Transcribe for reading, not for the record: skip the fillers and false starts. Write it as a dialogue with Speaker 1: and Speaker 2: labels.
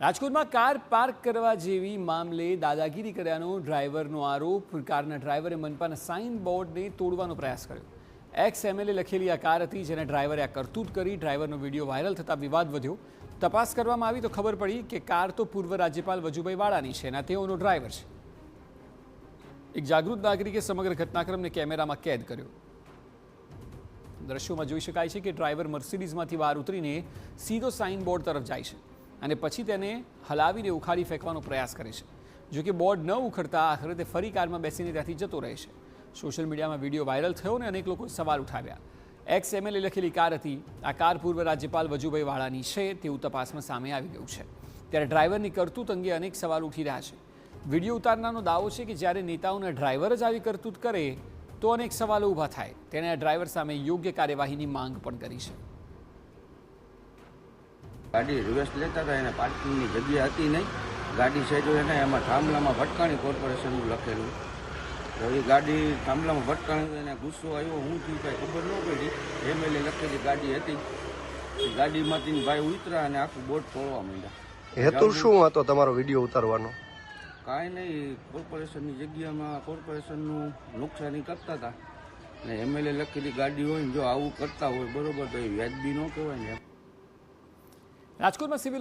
Speaker 1: રાજકોટમાં car park કરવા જેવી મામલે દાદાગીરી કર્યાનો ડ્રાઈવરનો આરોપ. કારના ડ્રાઈવરે મનપાના સાઇન બોર્ડને તોડવાનો પ્રયાસ કર્યો. XMLA લખેલી આ કાર હતી જેને ડ્રાઈવરે આ કરતૂત કરી. ડ્રાઈવરનો વિડીયો વાયરલ થતાં વિવાદ વધ્યો. તપાસ કરવામાં આવી તો ખબર પડી કે કાર તો પૂર્વ રાજ્યપાલ વજુભાઈ વાળાની છે અને તેઓનો ડ્રાઈવર છે. એક જાગૃત નાગરિકે સમગ્ર ઘટનાક્રમને કેમેરામાં કેદ કર્યો. દ્રશ્યોમાં જોઈ શકાય છે કે ડ્રાઈવર મર્સિડીઝમાંથી બહાર ઉતરીને સીધો સાઇન બોર્ડ તરફ જાય છે અને પછી તેને હલાવીને ઉખાડી ફેંકવાનો પ્રયાસ કરે છે. જો કે બોર્ડ ન ઉખડતા આખરે તે ફરી કારમાં બેસીને ત્યાંથી જતો રહે છે. સોશિયલ મીડિયામાં વિડીયો વાયરલ થયો અને અનેક લોકોએ સવાલ ઉઠાવ્યા. XMLA લખેલી કાર હતી. આ કાર પૂર્વ રાજ્યપાલ વજુભાઈ વાળાની છે તેવું તપાસમાં સામે આવી ગયું છે. ત્યારે ડ્રાઈવરની કરતૂત અંગે અનેક સવાલ ઉઠી રહ્યા છે. વિડીયો ઉતારનારનો દાવો છે કે જ્યારે નેતાઓના ડ્રાઈવર જ આવી કરતૂત કરે તો અનેક સવાલો ઊભા થાય. તેણે આ ડ્રાઈવર સામે યોગ્ય કાર્યવાહીની માંગ પણ કરી છે.
Speaker 2: ગાડી રિવર્સ લેતા હતા, એને પાર્કિંગની જગ્યા હતી નહીં. ગાડી સાઈડ એને એમાં થાંભલામાં ભટકાણી કોર્પોરેશનનું લખેલું. તો એ ગાડી થાંભલામાં ભટકાણી, એને ગુસ્સો આવ્યો. હું થયું કાંઈ ખબર ન પડી. MLA લખેલી ગાડી હતી. ગાડીમાંથી ભાઈ ઉતરા અને આખું બોર્ડ તોડવા માંડ્યા.
Speaker 3: હેતુ શું હતો તમારો વિડીયો ઉતારવાનો?
Speaker 2: કાંઈ નહીં, કોર્પોરેશનની જગ્યામાં કોર્પોરેશનનું નુકસાની કરતા હતા ને MLA લખેલી ગાડી હોય ને જો આવું કરતા હોય બરોબર તો એ વ્યાજબી ન કહેવાય ને.
Speaker 1: રાજકોટમાં સિવિલ